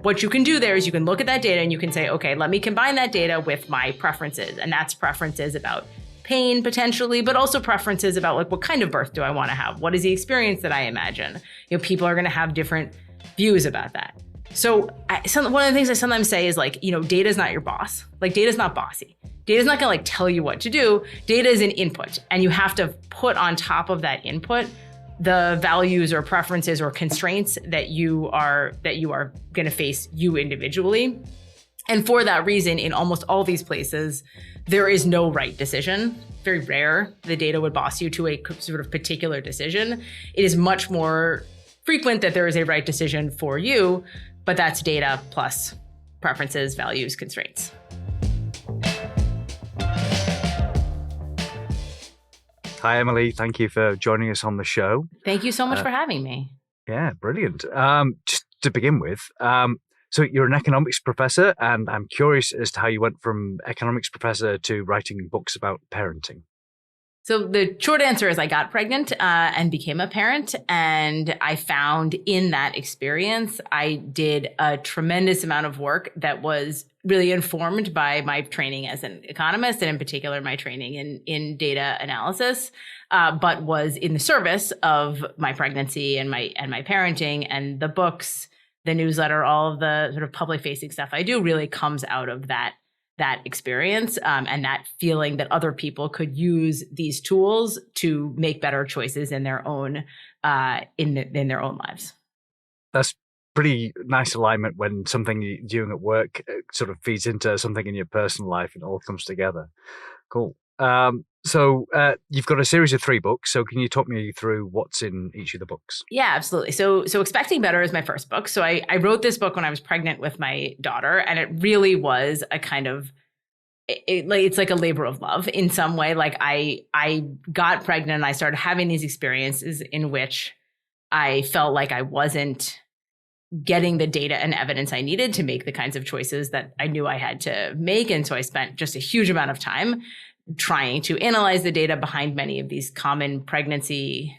what you can do there is you can look at that data and you can say, okay, let me combine that data with my preferences. And that's preferences about pain potentially, but also preferences about like, what kind of birth do I want to have? What is the experience that I imagine? People are going to have different views about that. So one of the things I sometimes say is like, data is not your boss. Like data is not bossy. Data is not going to like tell you what to do. Data is an input, and you have to put on top of that input the values or preferences or constraints that you are going to face you individually. And for that reason, in almost all these places, there is no right decision. Very rare the data would boss you to a sort of particular decision. It is much more frequent that there is a right decision for you, but that's data plus preferences, values, constraints. Hi, Emily. Thank you for joining us on the show. Thank you so much for having me. Yeah, brilliant. Just to begin with, so you're an economics professor, and I'm curious as to how you went from economics professor to writing books about parenting. So the short answer is I got pregnant and became a parent. And I found in that experience, I did a tremendous amount of work that was really informed by my training as an economist, and in particular, my training in data analysis, but was in the service of my pregnancy and my parenting. And the books, the newsletter, all of the sort of public facing stuff I do really comes out of that experience and that feeling that other people could use these tools to make better choices in their own in their own lives. That's pretty nice alignment when something you're doing at work sort of feeds into something in your personal life and it all comes together. Cool. So you've got a series of 3 books. So can you talk me through what's in each of the books? Yeah, absolutely. So Expecting Better is my first book. So I wrote this book when I was pregnant with my daughter, and it really was a kind of, it's like a labor of love in some way. Like I got pregnant and I started having these experiences in which I felt like I wasn't getting the data and evidence I needed to make the kinds of choices that I knew I had to make. And so I spent just a huge amount of time trying to analyze the data behind many of these common pregnancy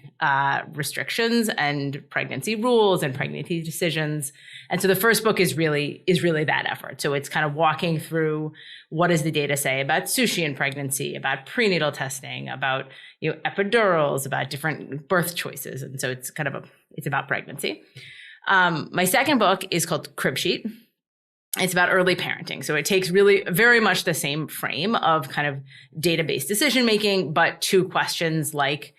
restrictions and pregnancy rules and pregnancy decisions. And so the first book is really that effort. So it's kind of walking through, what does the data say about sushi in pregnancy, about prenatal testing, about epidurals, about different birth choices. And so it's it's about pregnancy. My second book is called Cribsheet. It's about early parenting. So it takes really very much the same frame of kind of data-based decision-making, but to questions like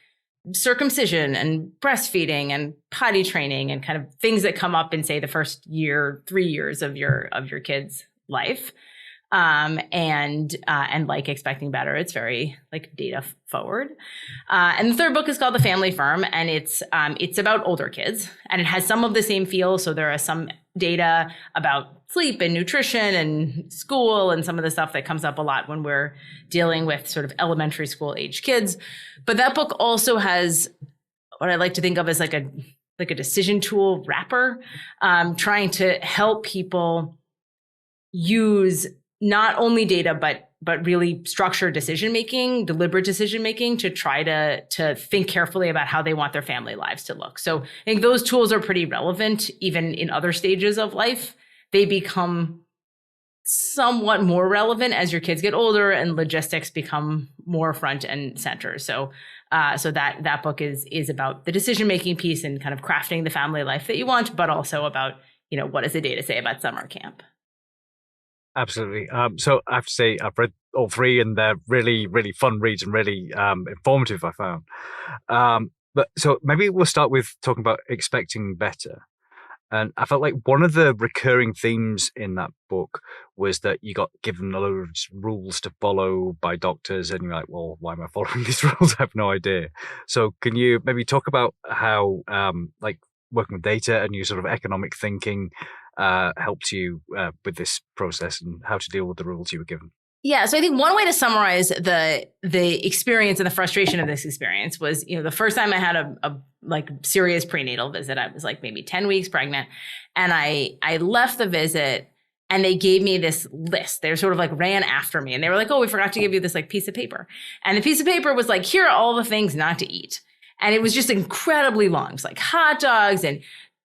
circumcision and breastfeeding and potty training and kind of things that come up in, say, the first 3 years of your kid's life. And like Expecting Better, it's very like data forward. And the third book is called The Family Firm, and it's about older kids, and it has some of the same feel. So there are some data about sleep and nutrition and school and some of the stuff that comes up a lot when we're dealing with sort of elementary school age kids. But that book also has what I like to think of as like a decision tool wrapper, trying to help people use not only data, but really structured decision-making, deliberate decision-making to try to think carefully about how they want their family lives to look. So I think those tools are pretty relevant even in other stages of life. They become somewhat more relevant as your kids get older and logistics become more front and center. So that book is about the decision-making piece and kind of crafting the family life that you want, but also about, what does the data say about summer camp? Absolutely. So I have to say, I've read all 3 and they're really, really fun reads and really informative, I found. But so maybe we'll start with talking about Expecting Better. And I felt like one of the recurring themes in that book was that you got given a load of rules to follow by doctors and you're like, well, why am I following these rules? I have no idea. So can you maybe talk about how like working with data and your sort of economic thinking helped you with this process and how to deal with the rules you were given? Yeah, so I think one way to summarize the experience and the frustration of this experience was, the first time I had a like serious prenatal visit, I was like maybe 10 weeks pregnant, and I left the visit and they gave me this list. They sort of like ran after me and they were like, oh, we forgot to give you this like piece of paper. And the piece of paper was like, here are all the things not to eat. And it was just incredibly long. It was like hot dogs and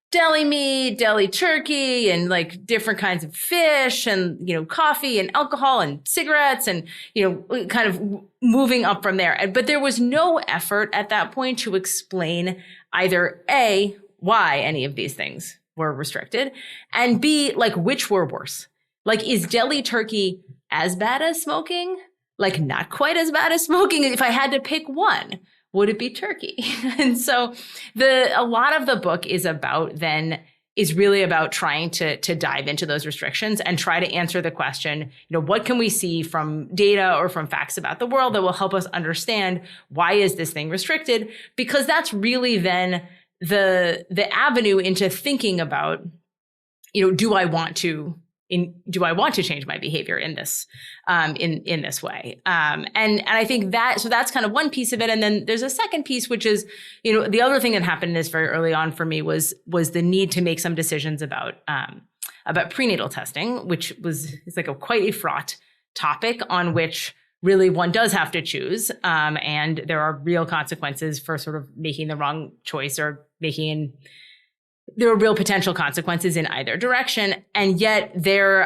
deli meat, deli turkey, and like different kinds of fish and, coffee and alcohol and cigarettes and, kind of moving up from there. But there was no effort at that point to explain either A, why any of these things were restricted, and B, like which were worse. Like, is deli turkey as bad as smoking? Like, not quite as bad as smoking. If I had to pick one, would it be turkey? And so a lot of the book is really about trying to dive into those restrictions and try to answer the question, what can we see from data or from facts about the world that will help us understand why is this thing restricted? Because that's really then the avenue into thinking about, do I want to change my behavior in this way? And I think that's kind of one piece of it. And then there's a second piece, which is, the other thing that happened is very early on for me was the need to make some decisions about prenatal testing, which is like quite a fraught topic on which really one does have to choose. And there are real consequences for sort of making the wrong choice or there are real potential consequences in either direction. And yet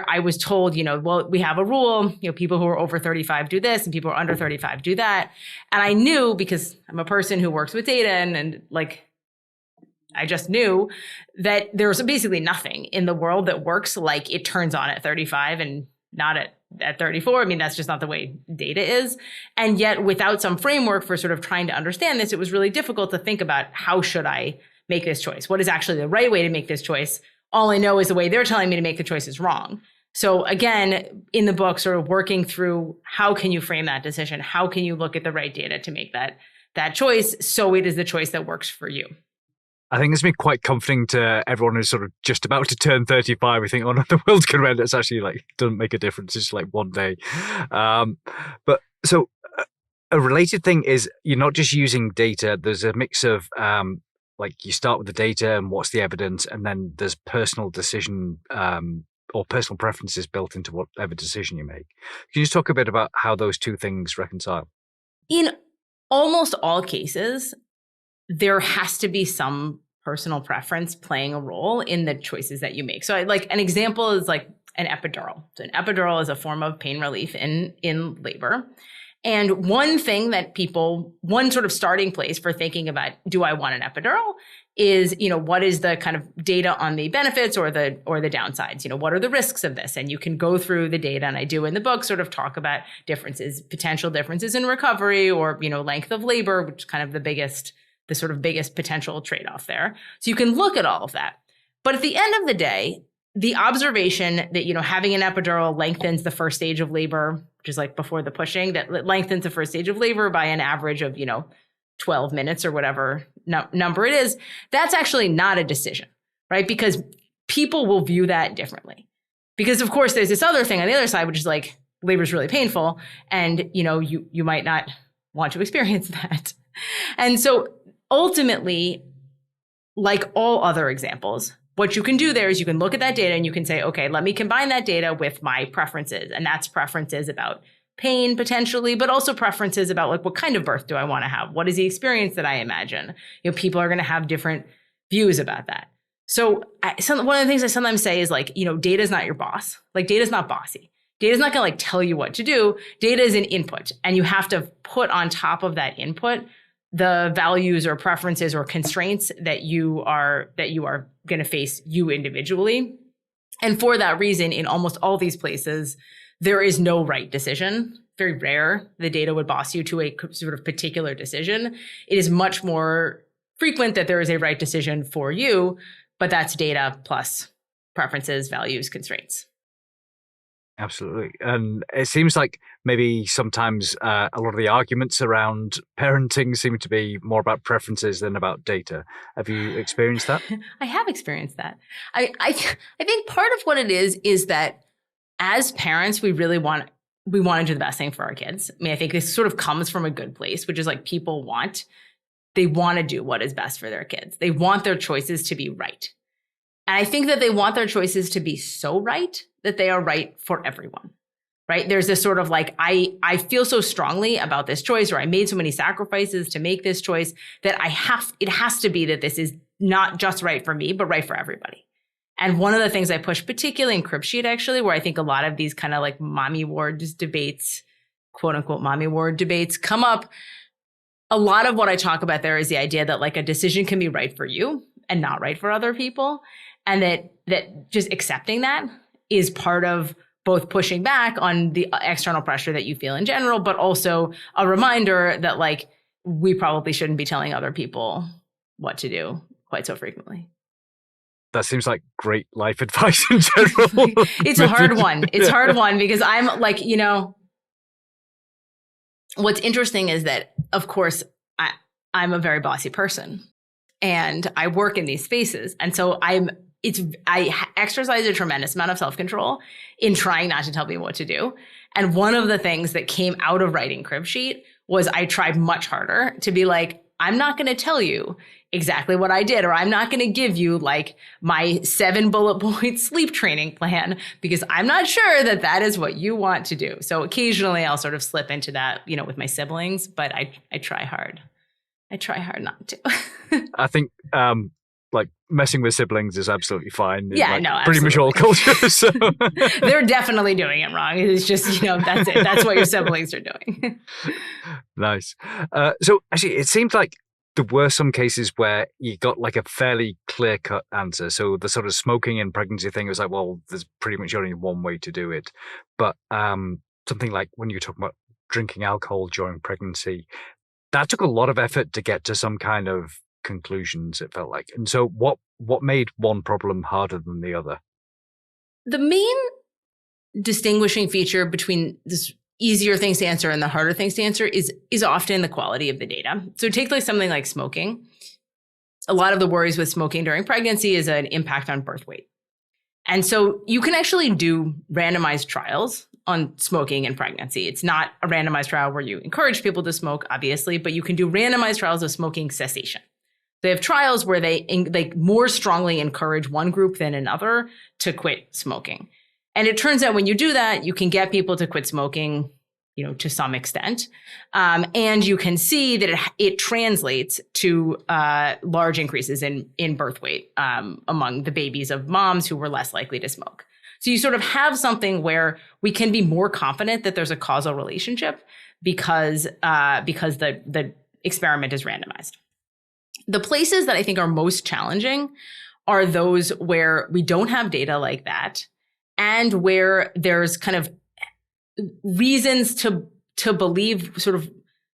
I was told, well, we have a rule, people who are over 35 do this and people who are under 35 do that. And I knew, because I'm a person who works with data and like, I just knew that there's basically nothing in the world that works like it turns on at 35 and not at 34. I mean, that's just not the way data is. And yet without some framework for sort of trying to understand this, it was really difficult to think about how should I make this choice? What is actually the right way to make this choice? All I know is the way they're telling me to make the choice is wrong. So again, in the book, sort of working through how can you frame that decision? How can you look at the right data to make that choice so it is the choice that works for you? I think it's been quite comforting to everyone who's sort of just about to turn 35. We think, oh no, the world's going to end. It's actually like, doesn't make a difference. It's like one day. But so a related thing is you're not just using data. There's a mix of like you start with the data and what's the evidence, and then there's personal decision or personal preferences built into whatever decision you make. Can you just talk a bit about how those two things reconcile? In almost all cases, there has to be some personal preference playing a role in the choices that you make. So like an example is like an epidural. So an epidural is a form of pain relief in labor. And one sort of starting place for thinking about, do I want an epidural, is, what is the kind of data on the benefits or the downsides? What are the risks of this? And you can go through the data, and I do in the book sort of talk about potential differences in recovery or, length of labor, which is kind of the sort of biggest potential trade-off there. So you can look at all of that. But at the end of the day, the observation that, having an epidural lengthens the first stage of labor, which is like before the pushing, that lengthens the first stage of labor by an average of, 12 minutes or whatever number it is, that's actually not a decision, right? Because people will view that differently. Because of course there's this other thing on the other side, which is like labor is really painful and, you might not want to experience that. And so ultimately, like all other examples, what you can do there is you can look at that data and you can say, okay, let me combine that data with my preferences. And that's preferences about pain potentially, but also preferences about like, what kind of birth do I want to have? What is the experience that I imagine? People are going to have different views about that. So one of the things I sometimes say is like, data is not your boss. Like data is not bossy. Data is not going to like tell you what to do. Data is an input, and you have to put on top of that input the values or preferences or constraints that you are going to face you individually. And for that reason, in almost all these places, there is no right decision. Very rare the data would boss you to a sort of particular decision. It is much more frequent that there is a right decision for you, but that's data plus preferences, values, constraints. Absolutely. And it seems like maybe sometimes a lot of the arguments around parenting seem to be more about preferences than about data. Have you experienced that? I have experienced that. I think part of what it is that as parents, we want to do the best thing for our kids. I mean, I think this sort of comes from a good place, which is like they want to do what is best for their kids. They want their choices to be right. And I think that they want their choices to be so right that they are right for everyone, right? There's this sort of like, I feel so strongly about this choice, or I made so many sacrifices to make this choice that it has to be that this is not just right for me, but right for everybody. And one of the things I push, particularly in Cribsheet, actually, where I think a lot of these kind of like mommy wards debates, quote unquote mommy ward debates come up. A lot of what I talk about there is the idea that like a decision can be right for you and not right for other people. And that just accepting that is part of both pushing back on the external pressure that you feel in general, but also a reminder that like we probably shouldn't be telling other people what to do quite so frequently. That seems like great life advice in general. It's a hard one. It's a hard one because I'm like, what's interesting is that, of course, I'm a very bossy person and I work in these spaces. And so I exercise a tremendous amount of self-control in trying not to tell people what to do. And one of the things that came out of writing Cribsheet was I tried much harder to be like, I'm not going to tell you exactly what I did, or I'm not going to give you like my 7 bullet point sleep training plan because I'm not sure that that is what you want to do. So occasionally I'll sort of slip into that, with my siblings, but I try hard. I try hard not to. I think like messing with siblings is absolutely fine. Yeah, like, no, pretty much all cultures. So. They're definitely doing it wrong. It's just, that's it. That's what your siblings are doing. Nice. So actually, it seems like there were some cases where you got like a fairly clear-cut answer. So the sort of smoking and pregnancy thing was like, well, there's pretty much only one way to do it. But something like when you're talking about drinking alcohol during pregnancy, that took a lot of effort to get to some kind of conclusions, it felt like. And so what made one problem harder than the other? The main distinguishing feature between this easier things to answer and the harder things to answer is often the quality of the data. So take like something like smoking. A lot of the worries with smoking during pregnancy is an impact on birth weight. And so you can actually do randomized trials on smoking and pregnancy. It's not a randomized trial where you encourage people to smoke, obviously, but you can do randomized trials of smoking cessation. They have trials where they more strongly encourage one group than another to quit smoking. And it turns out when you do that, you can get people to quit smoking, to some extent. And you can see that it translates to large increases in birth weight among the babies of moms who were less likely to smoke. So you sort of have something where we can be more confident that there's a causal relationship because the experiment is randomized. The places that I think are most challenging are those where we don't have data like that and where there's kind of reasons to believe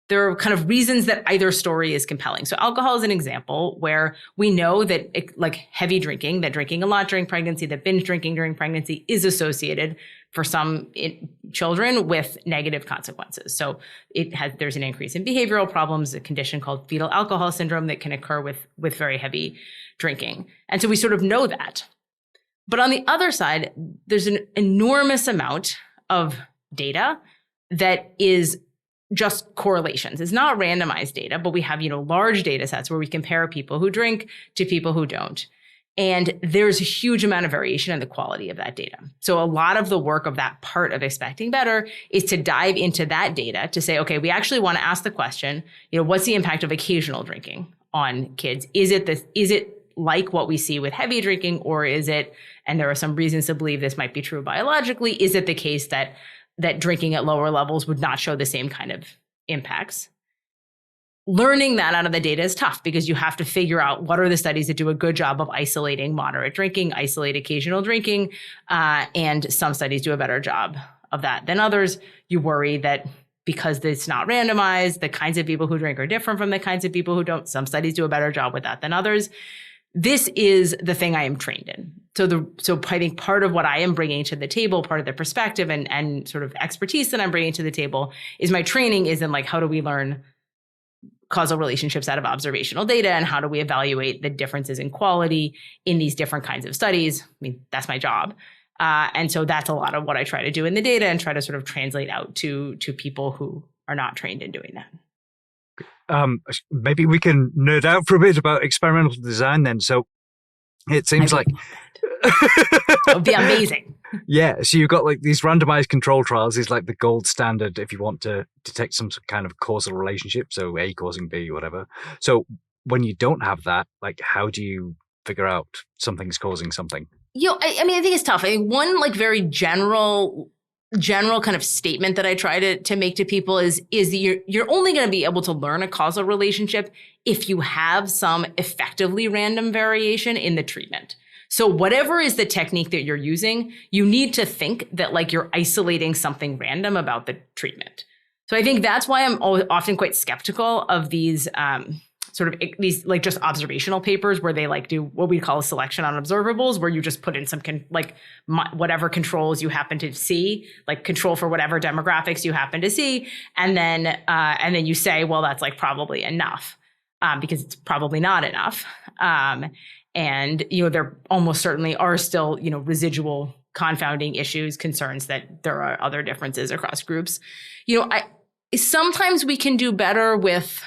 there are kind of reasons that either story is compelling. So alcohol is an example where we know that like heavy drinking, that drinking a lot during pregnancy, that binge drinking during pregnancy is associated for some children with negative consequences. So there's an increase in behavioral problems, a condition called fetal alcohol syndrome that can occur with very heavy drinking. And so we sort of know that. But on the other side, there's an enormous amount of data that is just correlations. It's not randomized data, but we have, large data sets where we compare people who drink to people who don't. And there's a huge amount of variation in the quality of that data. So a lot of the work of that part of Expecting Better is to dive into that data to say, okay, we actually want to ask the question, what's the impact of occasional drinking on kids? Is it like what we see with heavy drinking, or is it, and there are some reasons to believe this might be true biologically, is it the case that drinking at lower levels would not show the same kind of impacts? Learning that out of the data is tough because you have to figure out what are the studies that do a good job of isolating moderate drinking, isolate occasional drinking, and some studies do a better job of that than others. You worry that because it's not randomized, the kinds of people who drink are different from the kinds of people who don't. Some studies do a better job with that than others. This is the thing I am trained in. So I think part of what I am bringing to the table, part of the perspective and sort of expertise that I'm bringing to the table is my training is in like, how do we learn causal relationships out of observational data, and how do we evaluate the differences in quality in these different kinds of studies? I mean, that's my job. And so that's a lot of what I try to do in the data and try to sort of translate out to people who are not trained in doing that. Maybe we can nerd out for a bit about experimental design then. So it seems like that would be amazing. Yeah, so you've got like these randomized control trials is like the gold standard if you want to detect some kind of causal relationship, so A causing B or whatever. So when you don't have that, like, how do you figure out something's causing something? I mean, I think it's tough. I think one like very general kind of statement that I try to make to people is you're only going to be able to learn a causal relationship if you have some effectively random variation in the treatment. So whatever is the technique that you're using, you need to think that like you're isolating something random about the treatment. So I think that's why I'm often quite skeptical of these sort of these like just observational papers where they like do what we call a selection on observables, where you just put in some whatever controls you happen to see, like control for whatever demographics you happen to see, and then you say, well, that's like probably enough, because it's probably not enough. And, there almost certainly are still, residual confounding issues, concerns that there are other differences across groups. Sometimes we can do better with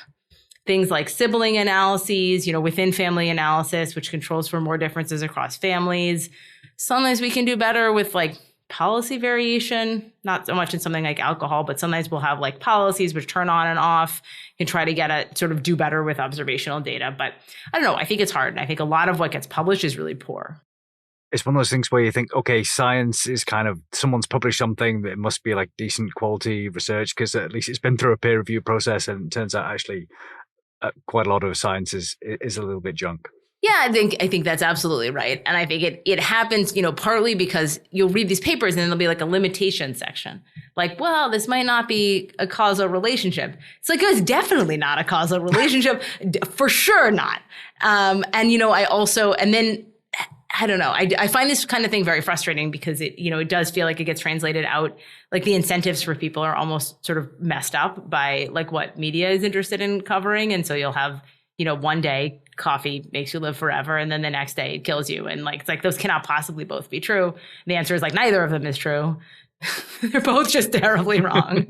things like sibling analyses, within family analysis, which controls for more differences across families. Sometimes we can do better with like policy variation, not so much in something like alcohol, but sometimes we'll have like policies which turn on and off and try to get at sort of do better with observational data. But I don't know, I think it's hard. And I think a lot of what gets published is really poor. It's one of those things where you think, okay, science is kind of, someone's published something that must be like decent quality research because at least it's been through a peer review process, and it turns out actually quite a lot of science is a little bit junk. Yeah, I think that's absolutely right. And I think it happens, partly because you'll read these papers and then there'll be like a limitation section. Like, well, this might not be a causal relationship. It's like, it's definitely not a causal relationship. For sure not. I don't know. I find this kind of thing very frustrating because it does feel like it gets translated out. Like the incentives for people are almost sort of messed up by like what media is interested in covering. And so you'll have, one day coffee makes you live forever, and then the next day it kills you. And like, it's like, those cannot possibly both be true. And the answer is like, neither of them is true. They're both just terribly wrong.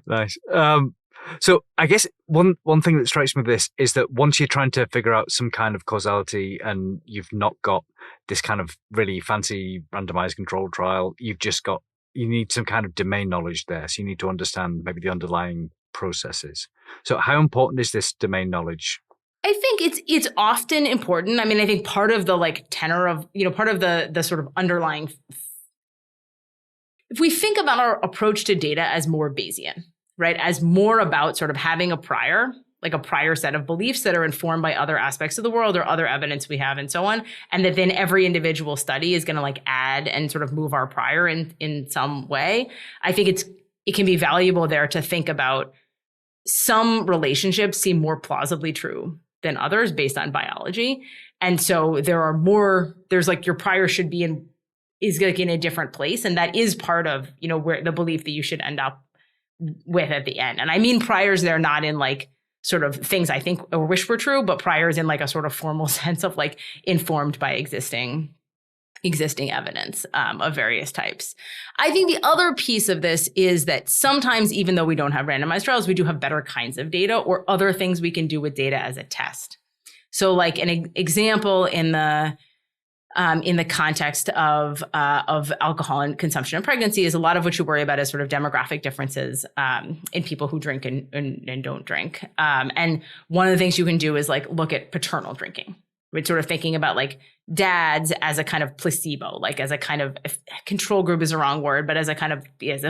Nice. So I guess one thing that strikes me with this is that once you're trying to figure out some kind of causality and you've not got this kind of really fancy randomized controlled trial, you need some kind of domain knowledge there. So you need to understand maybe the underlying processes. So how important is this domain knowledge? I think it's often important. I mean, I think part of the like tenor of, part of the sort of underlying, if we think about our approach to data as more Bayesian, right, as more about sort of having a prior set of beliefs that are informed by other aspects of the world or other evidence we have and so on, and that then every individual study is going to like add and sort of move our prior in some way. I think it can be valuable there to think about some relationships seem more plausibly true than others based on biology. And so there's like your prior is like in a different place. And that is part of, where the belief that you should end up with at the end. And I mean priors, they're not in like sort of things I think or wish were true, but priors in like a sort of formal sense of like informed by existing evidence of various types. I think the other piece of this is that sometimes, even though we don't have randomized trials, we do have better kinds of data or other things we can do with data as a test. So like an example in the context of alcohol and consumption and pregnancy is a lot of what you worry about is sort of demographic differences in people who drink and don't drink. And one of the things you can do is like look at paternal drinking. We're sort of thinking about like dads as a kind of placebo, like as a kind of control group is a wrong word, but as a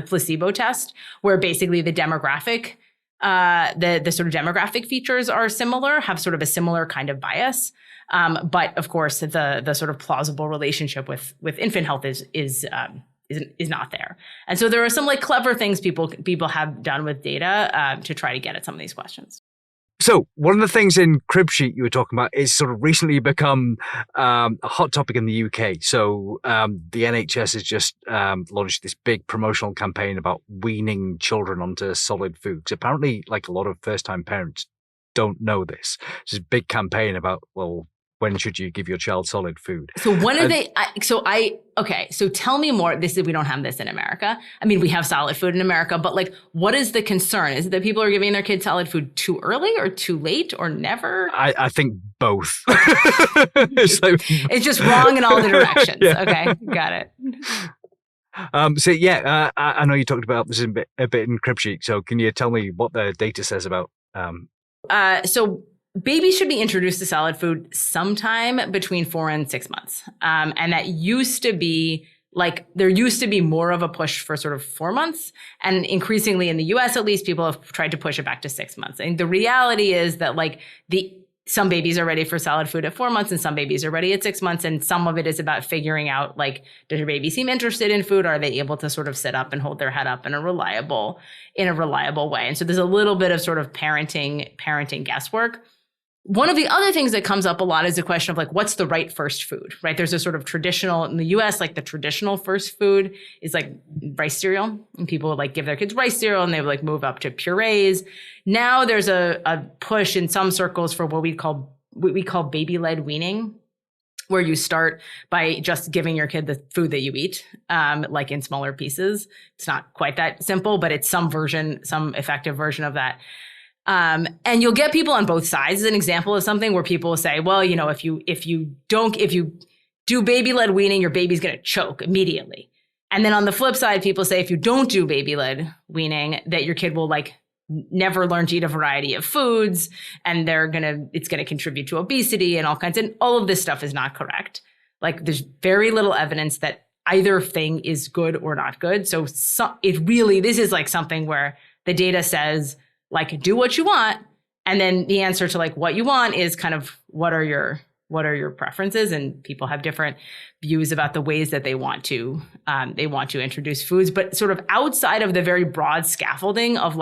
placebo test where basically the demographic, the sort of demographic features are similar, have sort of a similar kind of bias. But of course, the sort of plausible relationship with infant health is not there. And so there are some like clever things people have done with data to try to get at some of these questions. So one of the things in Cribsheet you were talking about is sort of recently become a hot topic in the UK. So the NHS has just launched this big promotional campaign about weaning children onto solid food. 'Cause apparently, like a lot of first-time parents don't know this. It's this big campaign about, well, when should you give your child solid food? So when are they? So tell me more. We don't have this in America. I mean, we have solid food in America, but like, what is the concern? Is it that people are giving their kids solid food too early or too late or never? I think both. It's just wrong in all the directions. Yeah. Okay, got it. I know you talked about this a bit in Cribsheet. So can you tell me what the data says about So babies should be introduced to solid food sometime between 4 and 6 months. And that used to be there used to be more of a push for sort of 4 months. And increasingly in the US, at least, people have tried to push it back to 6 months. And the reality is that some babies are ready for solid food at 4 months and some babies are ready at 6 months. And some of it is about figuring out, does your baby seem interested in food? Are they able to sort of sit up and hold their head up in a reliable way? And so there's a little bit of sort of parenting guesswork. One of the other things that comes up a lot is the question of what's the right first food, right? There's a sort of traditional, in the US, the traditional first food is rice cereal, and people would give their kids rice cereal and they would move up to purees. Now there's a push in some circles for what we call baby-led weaning, where you start by just giving your kid the food that you eat, in smaller pieces. It's not quite that simple, but it's some effective version of that. And you'll get people on both sides. As an example of something where people will say, well, if you do baby-led weaning, your baby's going to choke immediately. And then on the flip side, people say, if you don't do baby-led weaning, that your kid will never learn to eat a variety of foods, and it's going to contribute to obesity and all kinds. And all of this stuff is not correct. There's very little evidence that either thing is good or not good. So this is something where the data says, do what you want. And then the answer to what you want is kind of what are your preferences, and people have different views about the ways that they want to introduce foods. But sort of outside of the very broad scaffolding of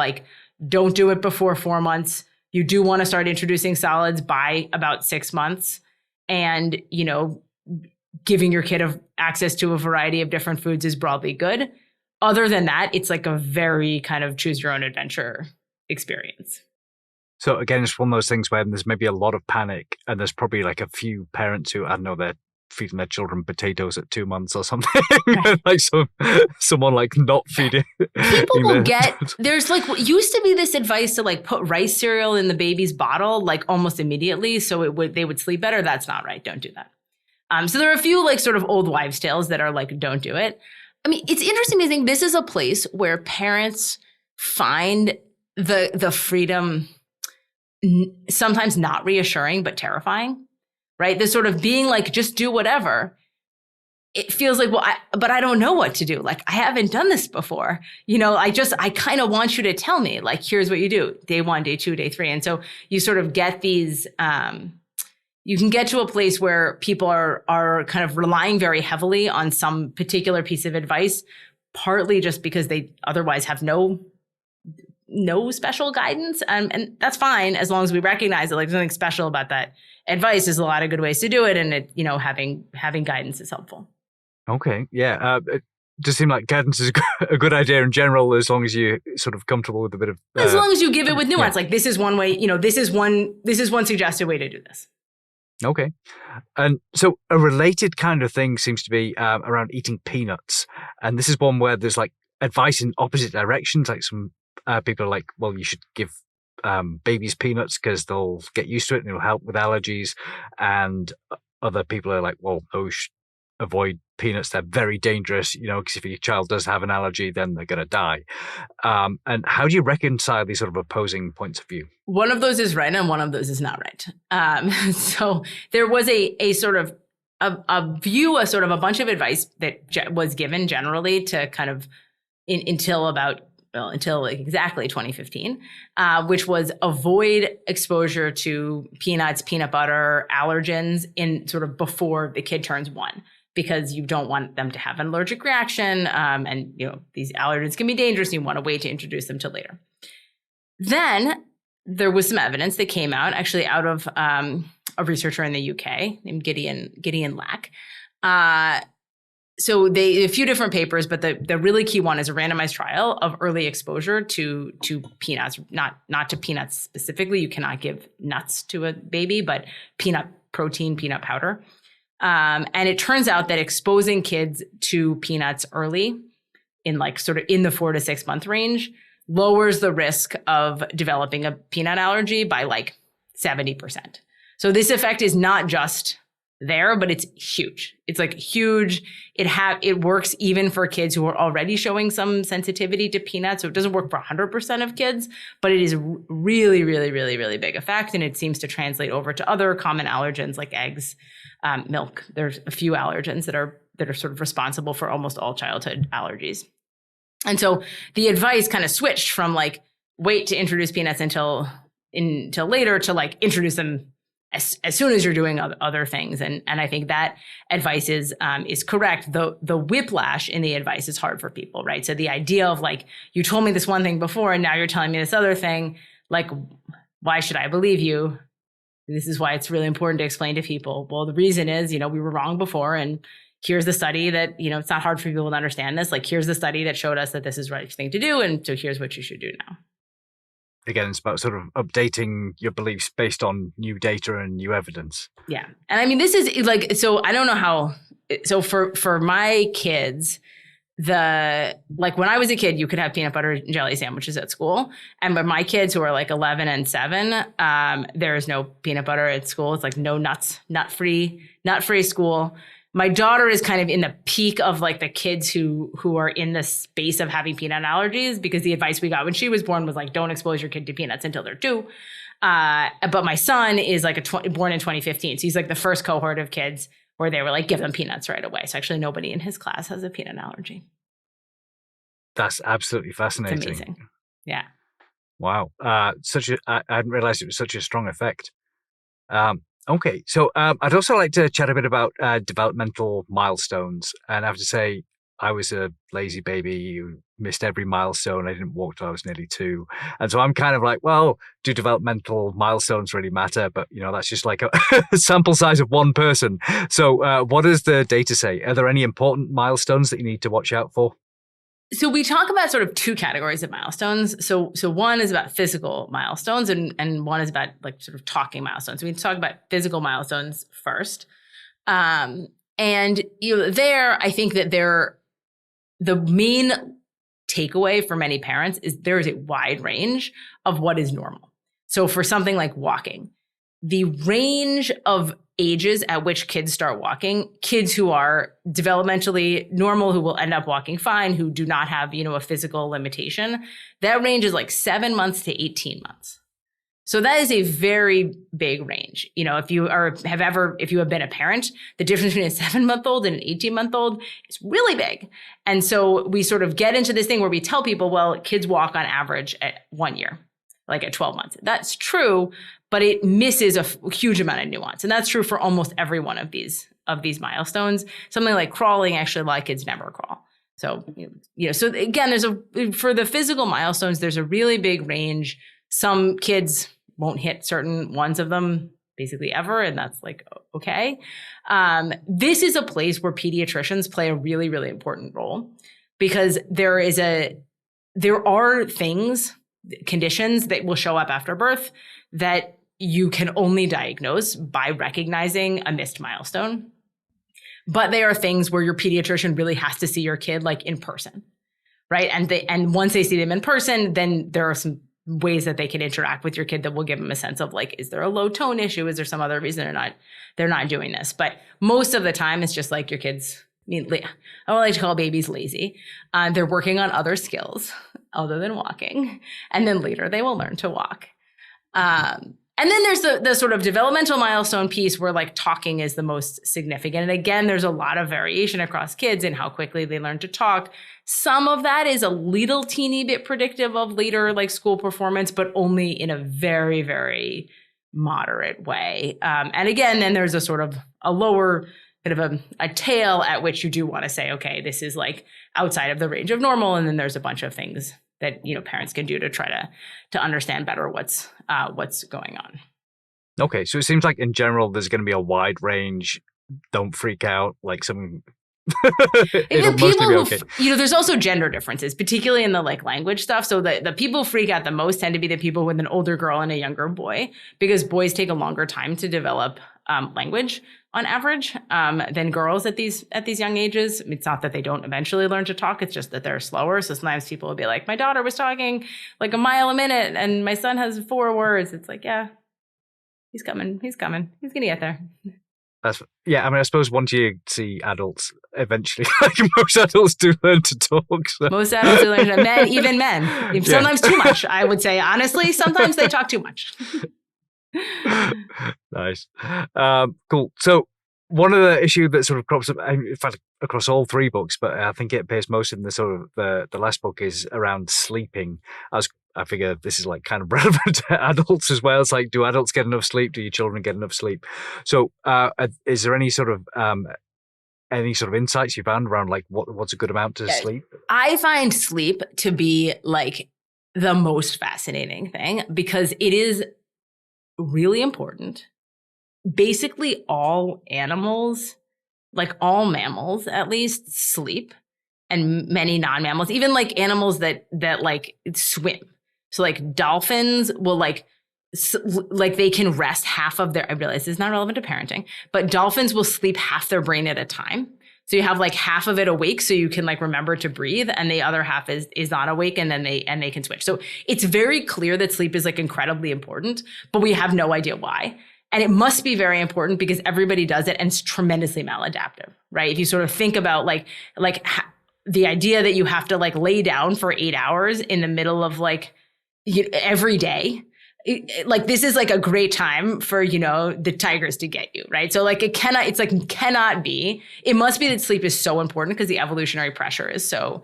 don't do it before 4 months, you do want to start introducing solids by about 6 months, and giving your kid access to a variety of different foods is broadly good. Other than that, it's a very kind of choose your own adventure experience. So again, it's one of those things where there's maybe a lot of panic, and there's probably a few parents who, I don't know, they're feeding their children potatoes at 2 months or something. Someone not feeding. People will there's used to be this advice to put rice cereal in the baby's bottle almost immediately so they would sleep better. That's not right. Don't do that. So there are a few sort of old wives' tales that are don't do it. I mean, it's interesting to think this is a place where parents find the freedom sometimes not reassuring, but terrifying, right? The sort of being just do whatever. It feels but I don't know what to do. I haven't done this before. I kind of want you to tell me, here's what you do, day 1, day 2, day 3. And so you sort of get these, you can get to a place where people are kind of relying very heavily on some particular piece of advice, partly just because they otherwise have no special guidance. And that's fine, as long as we recognize that there's nothing special about that advice. There's a lot of good ways to do it. And having guidance is helpful. Okay. Yeah. It does seem like guidance is a good idea in general, as long as you're sort of comfortable with a bit of, as long as you give it with nuance, this is one way, this is one suggested way to do this. Okay. And so a related kind of thing seems to be around eating peanuts. And this is one where there's advice in opposite directions. Some people are well, you should give babies peanuts because they'll get used to it and it'll help with allergies. And other people are well, no, avoid peanuts. They're very dangerous, because if your child does have an allergy, then they're going to die. And how do you reconcile these sort of opposing points of view? One of those is right and one of those is not right. So there was a sort of a view, a sort of a bunch of advice that was given generally to kind of until exactly 2015, which was avoid exposure to peanuts, peanut butter, allergens in sort of before the kid turns 1, because you don't want them to have an allergic reaction. And, these allergens can be dangerous. And you want to wait to introduce them till later. Then there was some evidence that came out of a researcher in the UK named Gideon Lack. So a few different papers, but the really key one is a randomized trial of early exposure to peanuts, not to peanuts specifically. You cannot give nuts to a baby, but peanut protein, peanut powder. And it turns out that exposing kids to peanuts early in sort of in the 4 to 6 month range lowers the risk of developing a peanut allergy by 70%. So this effect is not just there, but it's huge. It's like huge. It works even for kids who are already showing some sensitivity to peanuts. So it doesn't work for 100% of kids, but it is a really, really, really, really big effect. And it seems to translate over to other common allergens like eggs, milk. There's a few allergens that are sort of responsible for almost all childhood allergies. And so the advice kind of switched from like, wait to introduce peanuts until later to like introduce them as soon as you're doing other things. And I think that advice is correct. The whiplash in the advice is hard for people, right? So the idea of like, you told me this one thing before and now you're telling me this other thing, like, why should I believe you? This is why it's really important to explain to people. Well, the reason is, we were wrong before, and here's the study that, it's not hard for people to understand this. Like, here's the study that showed us that this is the right thing to do. And so here's what you should do now. Again, it's about sort of updating your beliefs based on new data and new evidence. Yeah. And I mean, this is like, so I don't know how, so for my kids, when I was a kid, you could have peanut butter and jelly sandwiches at school. And but my kids who are like 11 and 7, there is no peanut butter at school. It's like no nuts, nut-free school. My daughter is kind of in the peak of like the kids who are in the space of having peanut allergies, because the advice we got when she was born was like, don't expose your kid to peanuts until they're 2. But my son is like born in 2015. So he's like the first cohort of kids where they were like, give them peanuts right away. So actually nobody in his class has a peanut allergy. That's absolutely fascinating. It's amazing. Yeah. Wow. I hadn't realized it was such a strong effect. Okay, so I'd also like to chat a bit about developmental milestones. And I have to say, I was a lazy baby who missed every milestone. I didn't walk till I was nearly 2. And so I'm kind of like, well, do developmental milestones really matter? But, that's just like a sample size of one person. So what does the data say? Are there any important milestones that you need to watch out for? So we talk about sort of 2 categories of milestones. So one is about physical milestones, and one is about like sort of talking milestones. So we talk about physical milestones first. And there, I think that the main takeaway for many parents is there is a wide range of what is normal. So for something like walking, the range of ages at which kids start walking, kids who are developmentally normal, who will end up walking fine, who do not have, a physical limitation, that range is like 7 months to 18 months. So that is a very big range. If you have been a parent, the difference between a 7-month-old and an 18-month-old is really big. And so we sort of get into this thing where we tell people, well, kids walk on average at 1 year, like at 12 months. That's true, but it misses a huge amount of nuance. And that's true for almost every one of these milestones. Something like crawling, actually, a lot of kids never crawl. So, so again, for the physical milestones, there's a really big range. Some kids won't hit certain ones of them basically ever, and that's like, okay. This is a place where pediatricians play a really, really important role, because there are conditions that will show up after birth that you can only diagnose by recognizing a missed milestone. But they are things where your pediatrician really has to see your kid like in person, right? And once they see them in person, then there are some ways that they can interact with your kid that will give them a sense of like, is there a low tone issue? Is there some other reason they're not doing this? But most of the time, it's just like your kids. I don't like to call babies lazy. They're working on other skills other than walking, and then later they will learn to walk. And then there's the sort of developmental milestone piece where like talking is the most significant. And again, there's a lot of variation across kids in how quickly they learn to talk. Some of that is a little teeny bit predictive of later like school performance, but only in a very, very moderate way. And again, then there's a sort of a lower bit of a tail at which you do want to say, okay, this is like outside of the range of normal. And then there's a bunch of things that parents can do to try to understand better what's going on. Okay, so it seems like in general there's going to be a wide range. Don't freak out. Like some, it'll mostly be okay. There's also gender differences, particularly in the like language stuff. So the people who freak out the most tend to be the people with an older girl and a younger boy, because boys take a longer time to develop language on average than girls at these young ages. It's not that they don't eventually learn to talk. It's just that they're slower. So sometimes people will be like, my daughter was talking like a mile a minute and my son has 4 words. It's like, yeah, he's coming. He's going to get there. Yeah, I mean, I suppose once you see adults, eventually, like most adults do learn to talk. So. Most adults do learn to men, even men. Sometimes too much, I would say. Honestly, sometimes they talk too much. Nice. Cool. So one of the issue that sort of crops up, in fact, across all three books, but I think it appears most in the sort of the last book, is around sleeping. I figure this is like kind of relevant to adults as well. It's like, do adults get enough sleep? Do your children get enough sleep? So is there any sort of insights you found around like what's a good amount to sleep? I find sleep to be like the most fascinating thing because it is really important. Basically all animals, like all mammals at least, sleep, and many non-mammals, even like animals that like swim. So like dolphins will like they can rest half of their, I realize this is not relevant to parenting, but dolphins will sleep half their brain at a time. So you have like half of it awake so you can like remember to breathe, and the other half is not awake, and then they can switch. So it's very clear that sleep is like incredibly important, but we have no idea why. And it must be very important because everybody does it and it's tremendously maladaptive, right? If you sort of think about the idea that you have to like lay down for 8 hours in the middle of like every day, like this is like a great time for, the tigers to get you, right? So like it cannot be. It must be that sleep is so important because the evolutionary pressure is so,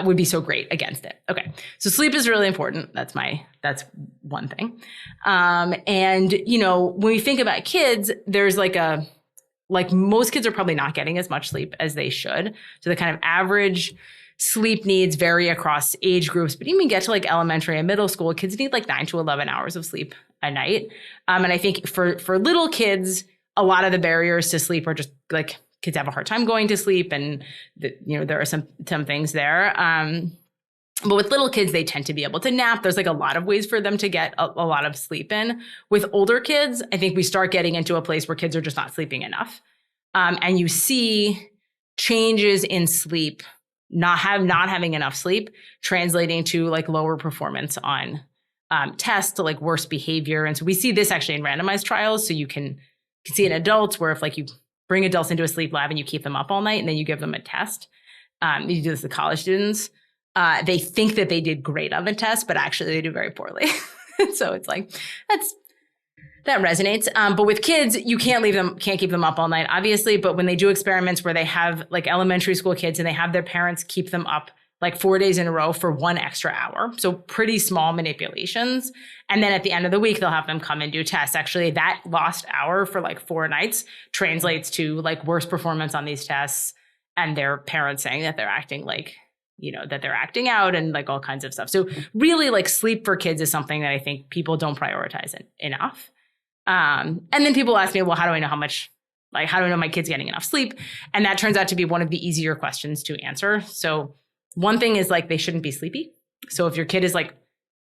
would be so great against it. Okay. So sleep is really important. That's one thing. And when we think about kids, there's like most kids are probably not getting as much sleep as they should. So the kind of average sleep needs vary across age groups, but even get to like elementary and middle school, kids need like 9 to 11 hours of sleep a night. And I think for little kids, a lot of the barriers to sleep are just like kids have a hard time going to sleep, and there are some things there. But with little kids, they tend to be able to nap. There's like a lot of ways for them to get a lot of sleep in. With older kids, I think we start getting into a place where kids are just not sleeping enough. And you see changes in sleep, not having enough sleep, translating to like lower performance on tests, to like worse behavior. And so we see this actually in randomized trials. So you can see in adults where if like you bring adults into a sleep lab and you keep them up all night and then you give them a test, you do this with college students, they think that they did great on the test, but actually they do very poorly. So it's like, that resonates. But with kids, you can't keep them up all night, obviously. But when they do experiments where they have like elementary school kids and they have their parents keep them up like 4 days in a row for 1 extra hour. So pretty small manipulations. And then at the end of the week, they'll have them come and do tests. Actually, that lost hour for like 4 nights translates to like worse performance on these tests, and their parents saying that they're acting like, that they're acting out and like all kinds of stuff. So really like sleep for kids is something that I think people don't prioritize enough. And then people ask me, well, how do I know how do I know my kid's getting enough sleep? And that turns out to be one of the easier questions to answer. So one thing is like, they shouldn't be sleepy. So if your kid is like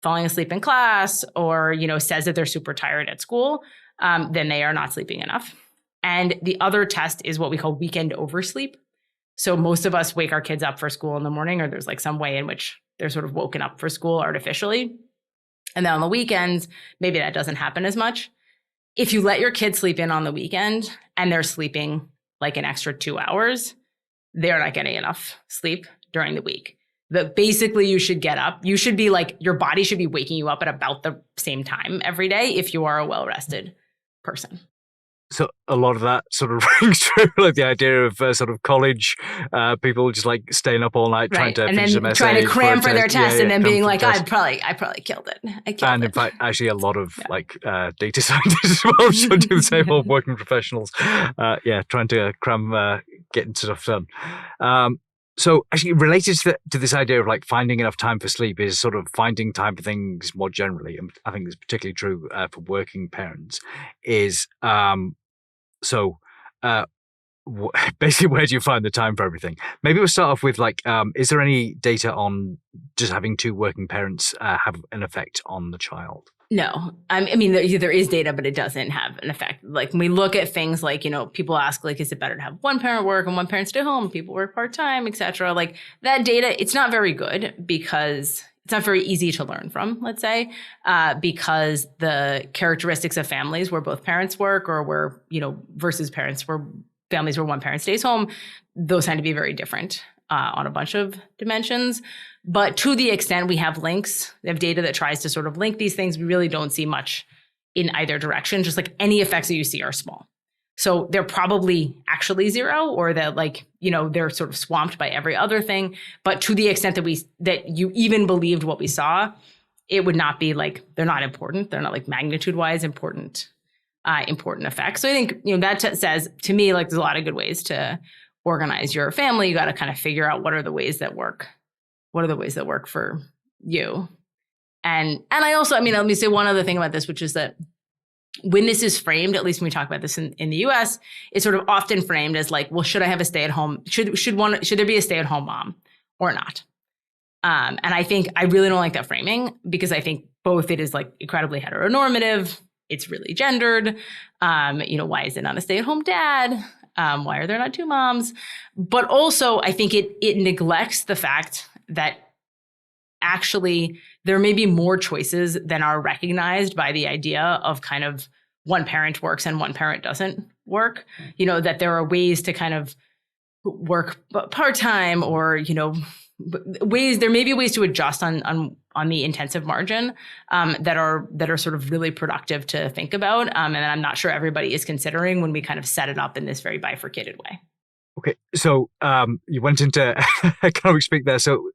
falling asleep in class or, says that they're super tired at school, then they are not sleeping enough. And the other test is what we call weekend oversleep. So most of us wake our kids up for school in the morning, or there's like some way in which they're sort of woken up for school artificially. And then on the weekends, maybe that doesn't happen as much. If you let your kids sleep in on the weekend and they're sleeping like an extra 2 hours, they're not getting enough sleep during the week. But basically you should get up. You should be like, your body should be waking you up at about the same time every day if you are a well-rested person. So a lot of that sort of rings true, like the idea of sort of college people just like staying up all night trying to finish some essays, trying to cram for their test, and then being like, I probably killed it. In fact, actually, a lot of like data scientists as well should do the same. All working professionals, trying to cram, getting stuff done. So actually related to this idea of like finding enough time for sleep is sort of finding time for things more generally. And I think it's particularly true for working parents is, basically where do you find the time for everything? Maybe we'll start off with like, is there any data on just having 2 working parents have an effect on the child? No, I mean, there is data, but it doesn't have an effect. Like when we look at things like, people ask like, is it better to have one parent work and one parent stay home? People work part-time, et cetera. Like that data, it's not very good because very easy to learn from, let's say, because the characteristics of families where both parents work or where, versus families where one parent stays home, those tend to be very different on a bunch of dimensions. But to the extent we have links, we have data that tries to sort of link these things, we really don't see much in either direction. Just like any effects that you see are small. So they're probably actually zero, or that they're sort of swamped by every other thing. But to the extent that you even believed what we saw, it would not be like, they're not important. They're not like magnitude wise important effects. So I think, that says to me, like, there's a lot of good ways to organize your family. You got to kind of figure out what are the ways that work. What are the ways that work for you? And I also, let me say one other thing about this, which is that when this is framed, at least when we talk about this in the US, it's sort of often framed as like, well, should I have a stay-at-home? Should there be a stay-at-home mom or not? And I think I really don't like that framing, because I think both it is like incredibly heteronormative, it's really gendered. Why is it not a stay-at-home dad? Why are there not two moms? But also, I think it neglects the fact that actually there may be more choices than are recognized by the idea of kind of one parent works and one parent doesn't work. That there are ways to kind of work part-time, or, there may be ways to adjust on the intensive margin that are sort of really productive to think about. And I'm not sure everybody is considering when we kind of set it up in this very bifurcated way. Okay, so you went into economic speak there. So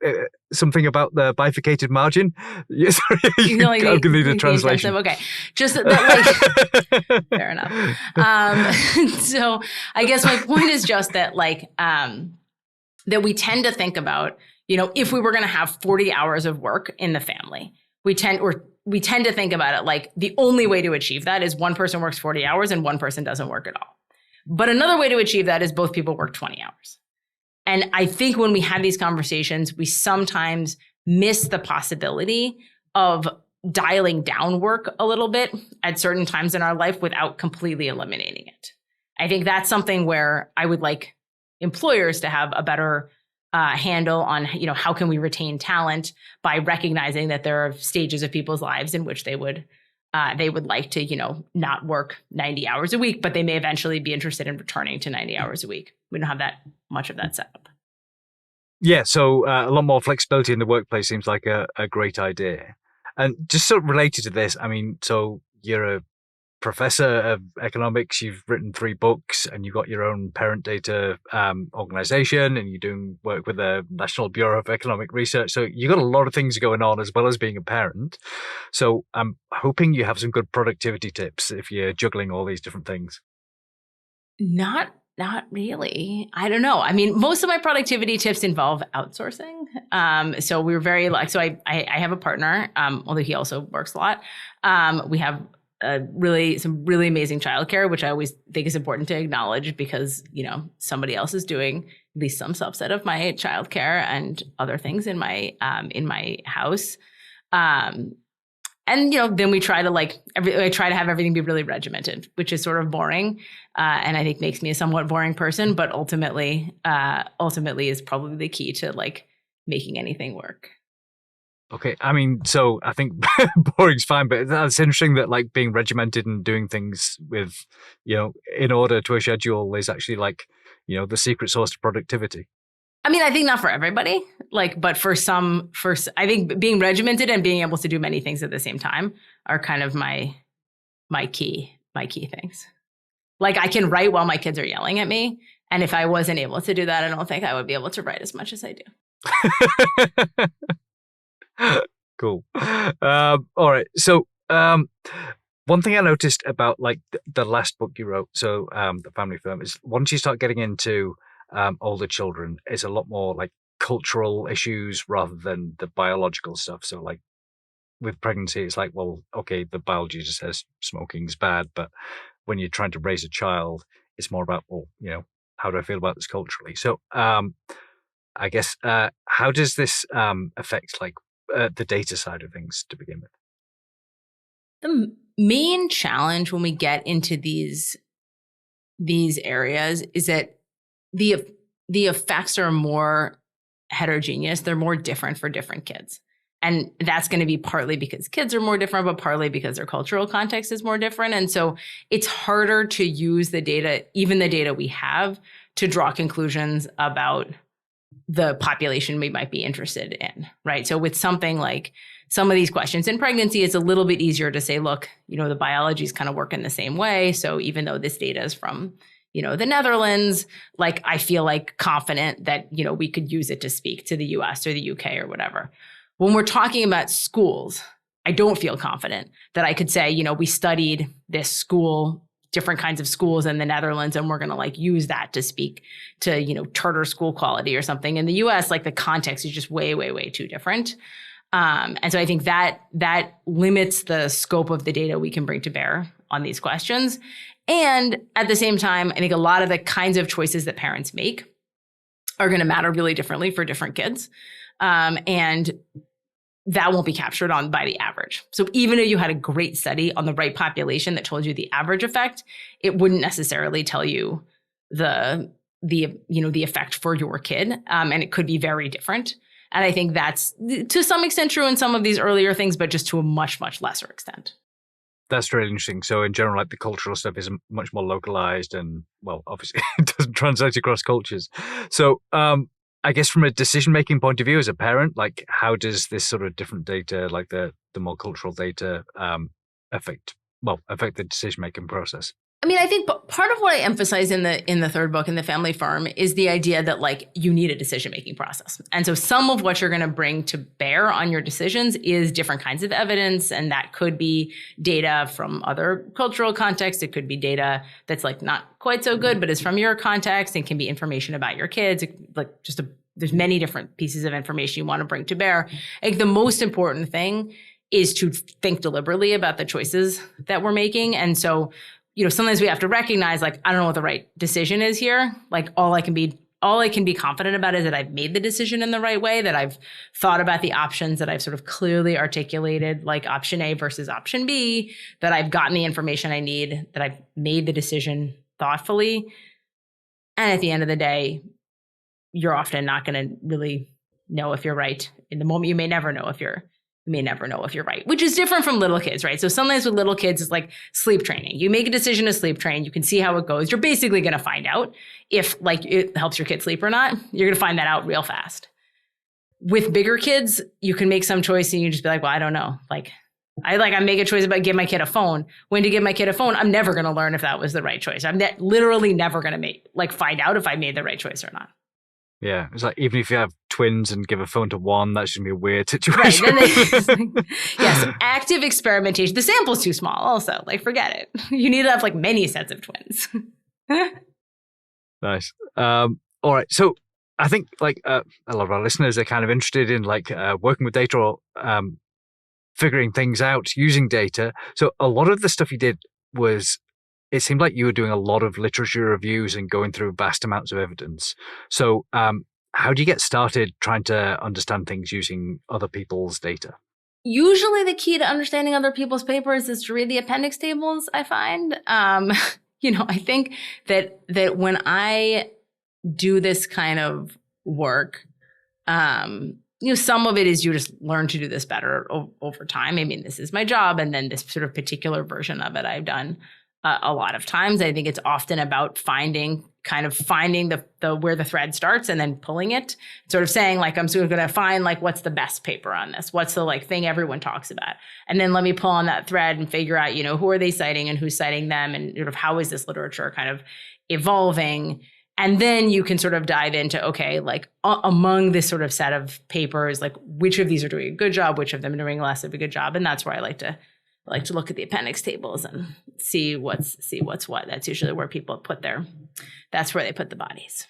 something about the bifurcated margin? Yes, I'm going to need a translation. Okay, just that, fair enough. So I guess my point is just that, that we tend to think about, if we were going to have 40 hours of work in the family, we tend to think about it like the only way to achieve that is one person works 40 hours and one person doesn't work at all. But another way to achieve that is both people work 20 hours. And I think when we have these conversations, we sometimes miss the possibility of dialing down work a little bit at certain times in our life without completely eliminating it. I think that's something where I would like employers to have a better handle on, how can we retain talent by recognizing that there are stages of people's lives in which they would like to, not work 90 hours a week, but they may eventually be interested in returning to 90 hours a week. We don't have that much of that set up. Yeah, so a lot more flexibility in the workplace seems like a great idea. And just sort of related to this, so you're a professor of economics, you've written 3 books, and you've got your own parent data organization, and you're doing work with the National Bureau of Economic Research. So you've got a lot of things going on as well as being a parent. So I'm hoping you have some good productivity tips if you're juggling all these different things. Not really. I don't know. Most of my productivity tips involve outsourcing. So we're very so I have a partner, although he also works a lot. We have some really amazing childcare, which I always think is important to acknowledge, because somebody else is doing at least some subset of my childcare and other things in my house. And then we try to I try to have everything be really regimented, which is sort of boring, and I think makes me a somewhat boring person, but ultimately is probably the key to making anything work. Okay, so I think boring's fine, but that's interesting that being regimented and doing things with, in order to a schedule is actually the secret sauce to productivity. I think not for everybody, but for I think being regimented and being able to do many things at the same time are kind of my key things. I can write while my kids are yelling at me. And if I wasn't able to do that, I don't think I would be able to write as much as I do. Cool. All right. So one thing I noticed about the last book you wrote, so The Family Firm, is once you start getting into older children, it's a lot more cultural issues rather than the biological stuff. So with pregnancy, it's well, okay, the biology just says smoking's bad, but when you're trying to raise a child, it's more about, how do I feel about this culturally? So I guess how does this affect the data side of things to begin with? The main challenge when we get into these areas is that the effects are more heterogeneous. They're more different for different kids. And that's going to be partly because kids are more different, but partly because their cultural context is more different. And so it's harder to use the data, even the data we have, to draw conclusions about the population we might be interested in, right? So with something like some of these questions in pregnancy, it's a little bit easier to say, look, the biology is kind of working the same way. So even though this data is from, the Netherlands, like I feel like confident that, we could use it to speak to the US or the UK or whatever. When we're talking about schools, I don't feel confident that I could say, we studied this school, different kinds of schools in the Netherlands, and we're going to like use that to speak to, charter school quality or something. In the US, like the context is just way, way, way too different. And so I think that limits the scope of the data we can bring to bear on these questions. And at the same time, I think a lot of the kinds of choices that parents make are going to matter really differently for different kids. And that won't be captured on by the average. So even if you had a great study on the right population that told you the average effect, it wouldn't necessarily tell you the effect for your kid. And it could be very different. And I think that's to some extent true in some of these earlier things, but just to a much, much lesser extent. That's really interesting. So in general, like the cultural stuff is much more localized and, well, obviously it doesn't translate across cultures. So I guess from a decision-making point of view as a parent, like how does this sort of different data, like the more cultural data affect the decision-making process? I mean, I think part of what I emphasize in the third book, in The Family Farm, is the idea that like you need a decision-making process. And so some of what you're going to bring to bear on your decisions is different kinds of evidence. And that could be data from other cultural contexts. It could be data that's like not quite so good, but is from your context and can be information about your kids. There's many different pieces of information you want to bring to bear. I think the most important thing is to think deliberately about the choices that we're making. And so sometimes we have to recognize, like, I don't know what the right decision is here. Like, all I can be confident about is that I've made the decision in the right way, that I've thought about the options, that I've sort of clearly articulated, like option A versus option B, that I've gotten the information I need, that I've made the decision thoughtfully. And at the end of the day, you're often not going to really know if you're right. In the moment, you may never know if you're right, which is different from little kids, right? So sometimes with little kids, it's like sleep training. You make a decision to sleep train. You can see how it goes. You're basically going to find out if like it helps your kid sleep or not. You're going to find that out real fast. With bigger kids, you can make some choice and you just be like, well, I don't know. I make a choice about give my kid a phone. When to give my kid a phone, I'm never going to learn if that was the right choice. I'm literally never going to find out if I made the right choice or not. Yeah, it's like even if you have twins and give a phone to one, that's going to be a weird situation. Right. Yes, active experimentation. The sample's too small also. Like, forget it. You need to have like many sets of twins. Nice. All right. So I think like a lot of our listeners are kind of interested in like working with data or figuring things out using data. So a lot of the stuff you did was, it seemed like you were doing a lot of literature reviews and going through vast amounts of evidence. So how do you get started trying to understand things using other people's data? Usually the key to understanding other people's papers is to read the appendix tables, I find. I think that when I do this kind of work, some of it is you just learn to do this better over time. I mean, this is my job. And then this sort of particular version of it I've done a lot of times. I think it's often about finding the where the thread starts and then pulling it, sort of saying like, I'm sort of going to find like, what's the best paper on this? What's the like thing everyone talks about? And then let me pull on that thread and figure out, who are they citing and who's citing them? And sort of how is this literature kind of evolving? And then you can sort of dive into, okay, like among this sort of set of papers, like which of these are doing a good job, which of them are doing less of a good job. And that's where I like to look at the appendix tables and see what's what. That's usually where people that's where they put the bodies.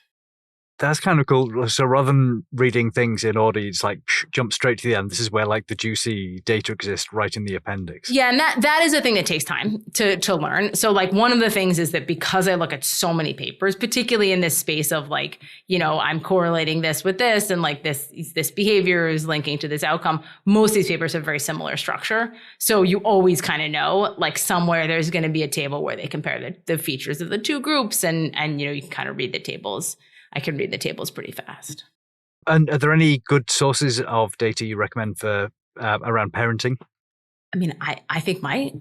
That's kind of cool. So rather than reading things in order, you just like jump straight to the end. This is where like the juicy data exists right in the appendix. Yeah, and that is a thing that takes time to learn. So like one of the things is that because I look at so many papers, particularly in this space of like, I'm correlating this with this and like this behavior is linking to this outcome. Most of these papers have very similar structure. So you always kind of know like somewhere there's going to be a table where they compare the features of the two groups and you can kind of read the tables. I can read the tables pretty fast. And are there any good sources of data you recommend for around parenting? I mean, I think my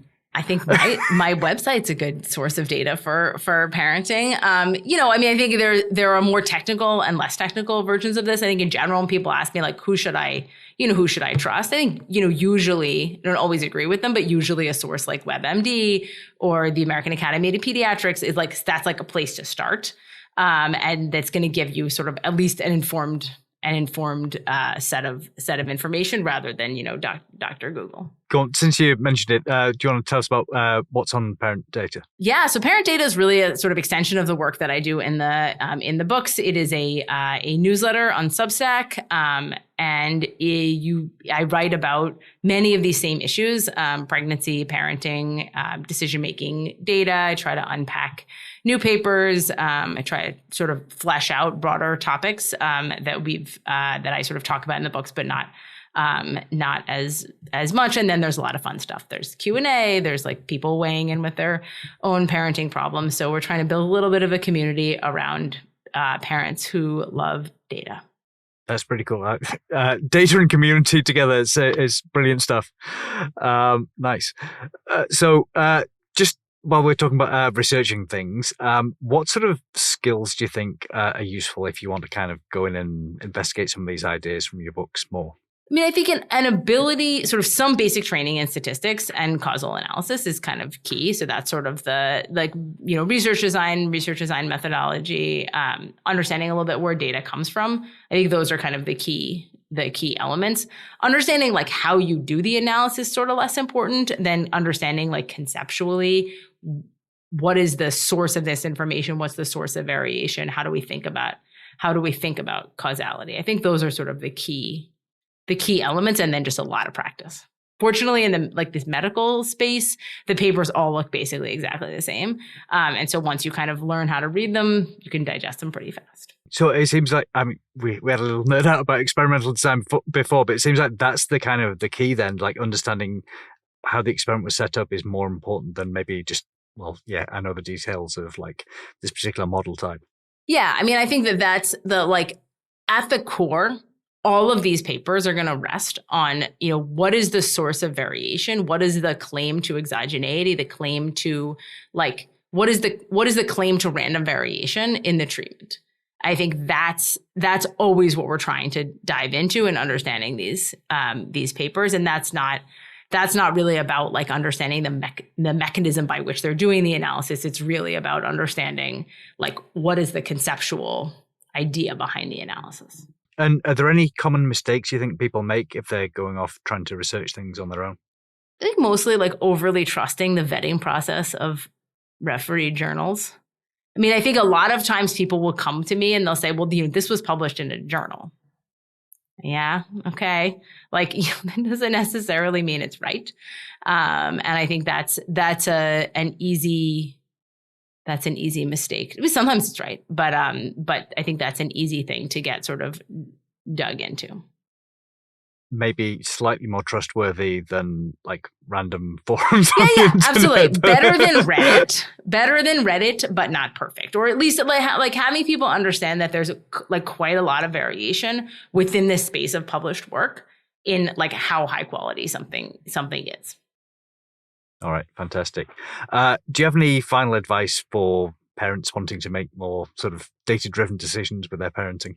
my website's a good source of data for parenting. I mean, I think there are more technical and less technical versions of this. I think in general, when people ask me like, who should I trust? I think, usually, I don't always agree with them, but usually a source like WebMD or the American Academy of Pediatrics is like, that's like a place to start. And that's going to give you sort of at least an informed set of information rather than, Dr. Google. Go on, since you mentioned it, do you want to tell us about what's on parent data? Yeah, so parent data is really a sort of extension of the work that I do in the books. It is a newsletter on Substack, and I write about many of these same issues: pregnancy, parenting, decision-making data. I try to unpack new papers. I try to sort of flesh out broader topics that I sort of talk about in the books, but not as much. And then there's a lot of fun stuff. There's Q&A. There's like people weighing in with their own parenting problems. So we're trying to build a little bit of a community around parents who love data. That's pretty cool. Data and community together is brilliant stuff. Nice. So just while we're talking about researching things, what sort of skills do you think are useful if you want to kind of go in and investigate some of these ideas from your books more? I mean, I think an ability, sort of some basic training in statistics and causal analysis is kind of key. So that's sort of the, research design methodology, understanding a little bit where data comes from. I think those are kind of the key elements. Understanding like how you do the analysis sort of less important than understanding like conceptually what is the source of this information, what's the source of variation, how do we think about causality. I think those are sort of the key elements, and then just a lot of practice. Fortunately, in this medical space, the papers all look basically exactly the same. And so once you kind of learn how to read them, you can digest them pretty fast. So it seems like, I mean, we had a little nerd out about experimental design before, but it seems like that's the kind of the key then, like understanding how the experiment was set up is more important than maybe just, I know the details of like this particular model type. Yeah, I mean, I think that's at the core, all of these papers are going to rest on, what is the source of variation? What is the claim to exogeneity? The claim to what is the claim to random variation in the treatment? I think that's always what we're trying to dive into in understanding these papers. And that's not really about like understanding the mechanism by which they're doing the analysis. It's really about understanding like what is the conceptual idea behind the analysis. And are there any common mistakes you think people make if they're going off trying to research things on their own? I think mostly like overly trusting the vetting process of refereed journals. I mean, I think a lot of times people will come to me and they'll say, well, this was published in a journal. Yeah, okay. Like that doesn't necessarily mean it's right. And I think that's an easy mistake. I mean, sometimes it's right, but I think that's an easy thing to get sort of dug into. Maybe slightly more trustworthy than like random forums. Yeah, absolutely. Better than Reddit, but not perfect. Or at least like having people understand that there's like quite a lot of variation within this space of published work in like how high quality something is. All right, fantastic. Do you have any final advice for parents wanting to make more sort of data-driven decisions with their parenting?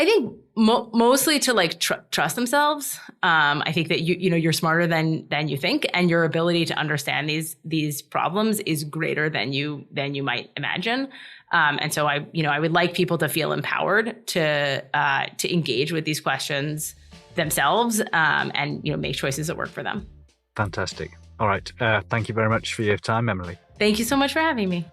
I think mostly to like trust themselves. I think that you're smarter than you think, and your ability to understand these problems is greater than you might imagine. And so I would like people to feel empowered to engage with these questions themselves, and make choices that work for them. Fantastic. All right. Thank you very much for your time, Emily. Thank you so much for having me.